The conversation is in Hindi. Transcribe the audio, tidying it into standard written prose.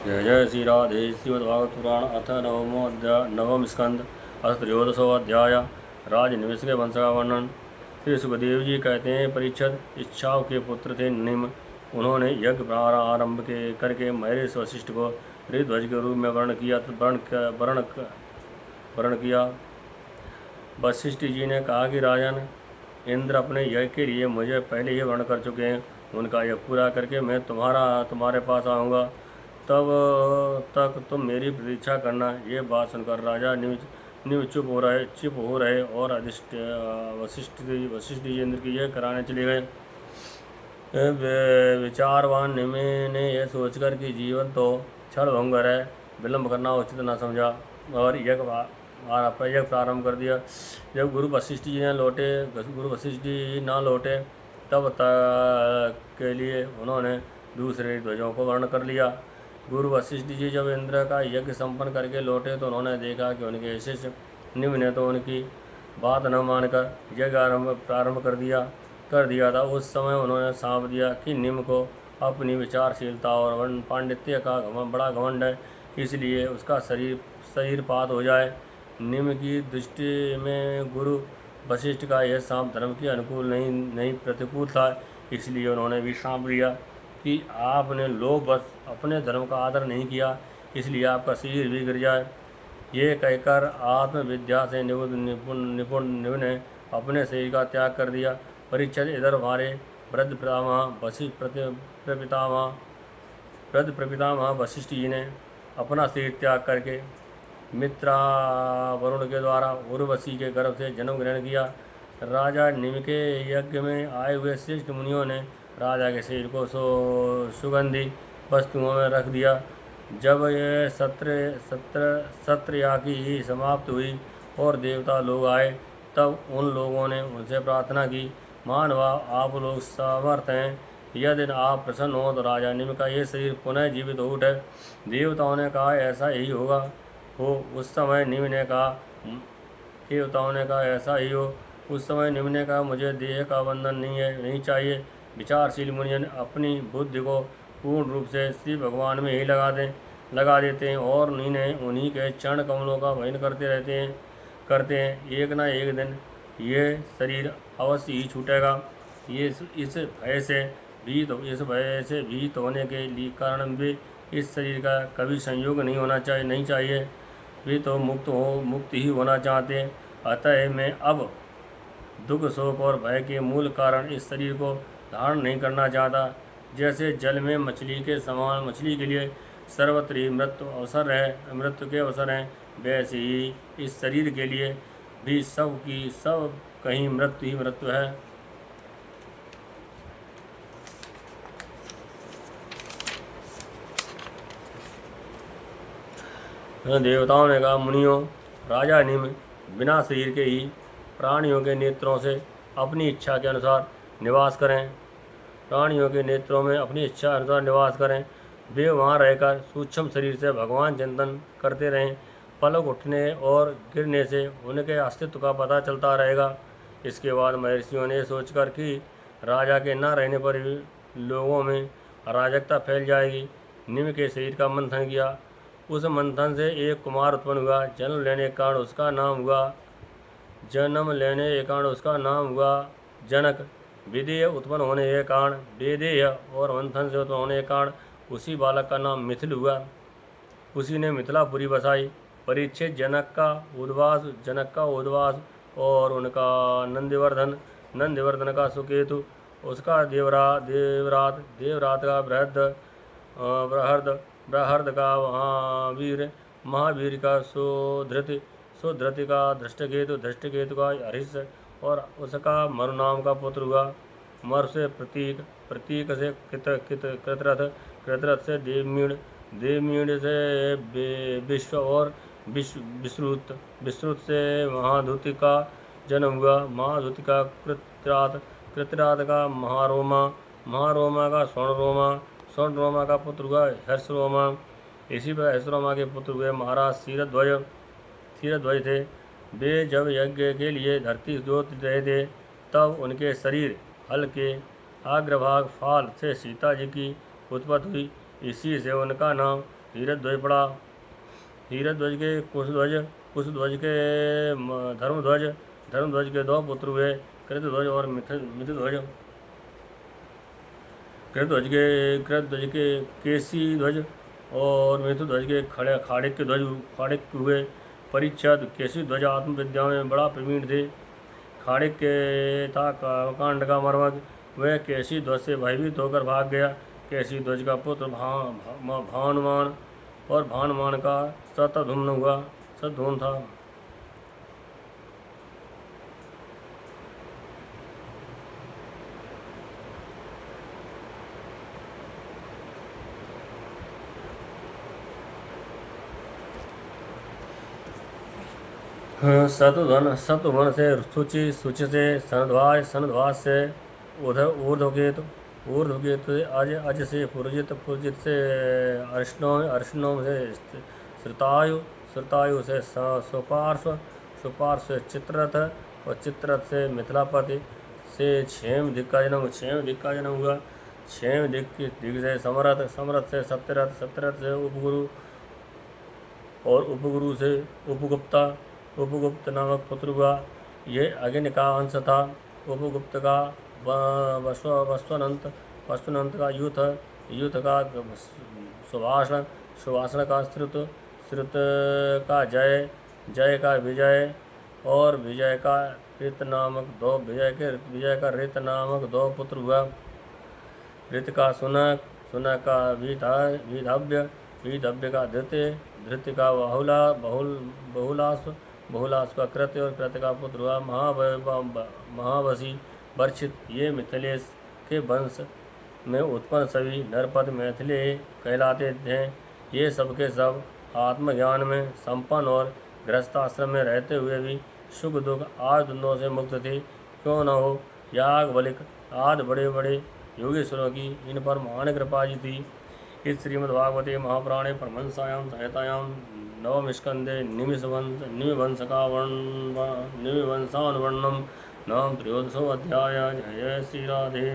जय जय श्री राधे। श्रीमद्भागवत पुराण अथ नवम स्कंद अथ त्रयोदशो अध्याय। राजनिवेश के वंश का वर्णन। श्री सुखदेव जी कहते हैं, परीक्षित इच्छाओं के पुत्र थे निम। उन्होंने यज्ञ आरंभ करके महर्षि वशिष्ठ को ऋध्वज के रूप में वर्ण किया। वशिष्ठ जी ने कहा कि राजन, इंद्र अपने यज्ञ के लिए मुझे पहले ही वर्ण कर चुके हैं। उनका यज्ञ पूरा करके मैं तुम्हारे पास आऊँगा, तब तक तुम मेरी प्रतीक्षा करना। ये बात सुनकर राजा निव चुप हो रहे और वशिष्ठ जी इंद्र की यह कराने चले गए। विचारवान निमि ने यह सोचकर कि जीवन तो क्षण भंगुर है, विलंब करना उचित न समझा और यज्ञ प्रारंभ कर दिया। जब गुरु वशिष्ठ जी ना लौटे तब तक के लिए उन्होंने दूसरे ध्वजों को वर्ण कर लिया। गुरु वशिष्ठ जी जब इंद्र का यज्ञ संपन्न करके लौटे तो उन्होंने देखा कि उनके शिष्य निम्न ने तो उनकी बात न मानकर यज्ञ प्रारंभ कर दिया था। उस समय उन्होंने साँप दिया कि निम्न को अपनी विचारशीलता और पांडित्य का बड़ा घमंड है, इसलिए उसका शरीर पात हो जाए। निम्न की दृष्टि में गुरु वशिष्ठ का यह सांप धर्म के अनुकूल नहीं प्रतिकूल था, इसलिए उन्होंने भी सांप दिया कि आपने लोभवश अपने धर्म का आदर नहीं किया, इसलिए आपका शरीर भी गिर जाए। ये कहकर आत्मविद्या से निपुण ने अपने शरीर का त्याग कर दिया। परीक्षित, इधर हमारे वृद्ध प्रपितामह वशिष्ठ जी ने अपना शरीर त्याग करके मित्रा वरुण के द्वारा उर्वशी के गर्भ से जन्म ग्रहण किया। राजा निम के यज्ञ में आए हुए श्रेष्ठ मुनियों ने राजा के शरीर को सुगंधी वस्तुओं में रख दिया। जब यह सत्र या की समाप्त हुई और देवता लोग आए, तब उन लोगों ने उनसे प्रार्थना की, मानवा आप लोग समर्थ हैं, यदि आप प्रसन्न हो तो राजा निम का ये शरीर पुनः जीवित हो उठे। देवताओं ने कहा ऐसा ही होगा हो। उस समय निम ने कहा ऐसा ही हो। उस समय निम ने कहा, मुझे देह का बंधन नहीं चाहिए। विचारशील मुनि अपनी बुद्धि को पूर्ण रूप से श्री भगवान में ही लगा देते हैं और उन्हीं के चरण कमलों का भजन करते हैं। एक ना एक दिन ये शरीर अवश्य ही छूटेगा। इस भय से भीत होने के लिए कारण भी इस शरीर का कभी संयोग नहीं चाहिए। वे तो मुक्त ही होना चाहते हैं। अतः मैं अब दुख, शोक और भय के मूल कारण इस शरीर को धारण नहीं करना चाहता। जैसे जल में मछली के समान मछली के लिए सर्वत्र ही मृत्यु के अवसर हैं, वैसे ही इस शरीर के लिए भी सब कहीं मृत्यु ही मृत्यु है। देवताओं ने कहा, मुनियों, राजा निम बिना शरीर के ही प्राणियों के नेत्रों से अपनी इच्छा के अनुसार निवास करें। वे वहाँ रहकर सूक्ष्म शरीर से भगवान चिंतन करते रहें। पलक उठने और गिरने से उनके अस्तित्व का पता चलता रहेगा। इसके बाद महर्षियों ने सोचकर कि राजा के न रहने पर भी लोगों में अराजकता फैल जाएगी, निम के शरीर का मंथन किया। उस मंथन से एक कुमार उत्पन्न हुआ। जन्म लेने के कारण उसका नाम हुआ जनक। विदेह उत्पन्न होने के कारण वेदेय और मंथन से उत्पन्न होने के कारण उसी बालक का नाम मिथिल हुआ। उसी ने मिथिलापुरी बसाई। परीक्षित, जनक का उद्वास और उनका नंदिवर्धन का सुकेतु, उसका देवरात का बृहद का महावीर का सुधृति का धृष्टकेतु का हरिश और उसका मरु नाम का पुत्र हुआ। मरु से प्रतीक से कृतरथ से देवमीण से विश्व और विश्रुत से महाधुति का जन्म हुआ। महाधुति का कृतरात का महारोमा का स्वर्णरोमा का पुत्र हुआ हर्षरोमा। इसी पर हर्षरोमा के पुत्र हुए महाराज क्षीरध्वज थे। वे जब यज्ञ के लिए धरती जोत रहे थे, तब उनके शरीर हल के अग्रभाग फाल से सीता जी की उत्पत्ति हुई। इसी से उनका नाम हीरध्वज पड़ा। हीरध्वज के कुशध्वज, कुशध्वज के धर्मध्वज, धर्मध्वज के 2 पुत्र हुए, कृतध्वज और मितध्वज। कृतध्वज के केसी ध्वज और मितध्वज के खाड़िक के ध्वज खाड़िक हुए। परिच्छद केसी ध्वज आत्मविद्या में बड़ा प्रवीण थे। खाड़िक के था कांड का मर्मज्ञ। वह केसी ध्वज से भयभीत होकर भाग गया। केसी ध्वज का पुत्र भानुमान और भानुमान का शतधूम्न हुआ, शतधूम्न था। शतधूम्न से शुचि, शुचि से सनध्वाज, सनध्वाज से ऊर्ध्वकेतु, ऊर्ध्वकेतु से अज से पुरजित, पुरजित से अर्शनोम, अर्शनोम से श्रुतायु, श्रुतायु से सुपार्श्व, सुपार्श्व से चित्ररथ और चित्ररथ से मिथिलापति से क्षेम दिक् का जन्म, क्षेम दिक् का जन्म हुआ। क्षेम दिक् से समरथ, समरथ से सत्यरथ, सत्यरथ से उपगुरु और उपगुरु से उपगुप्ता, उपगुप्त नामक पुत्र हुआ। ये अग्नि का अंश था। उपगुप्त का वस्वनंत, वस्वनंत का यूथ, यूथ का सुभाषण, सुभाषण का श्रुत, श्रुत का जय, जय का विजय और विजय का ऋत नामक 2, विजय का ऋत नामक 2 पुत्र हुआ। ऋत का सुनक, सुनक का वीधव्य, वीधव्य का धृत्य, धृत्य का बहुलाश्व, बहुलाश्व का कृत्य और कृत्य का पुत्र हुआ महावशी वर्षित। ये मिथिलेश के वंश में उत्पन्न सभी नरपद मैथिली कहलाते थे। ये सब के सब आत्मज्ञान में संपन्न और गृहस्थाश्रम में रहते हुए भी सुख दुख आदि द्वंद्वों से मुक्त थे। क्यों न हो, याग बलिक आदि बड़े बड़े योगेश्वरों की इन पर महान कृपा जी थी। इस श्रीमद्भागवते महापुराणे परमहंसायां संहितायां नवम स्कंदे निमिवंशानुवर्णनम नाम 13 अध्याय। जय श्री राधे।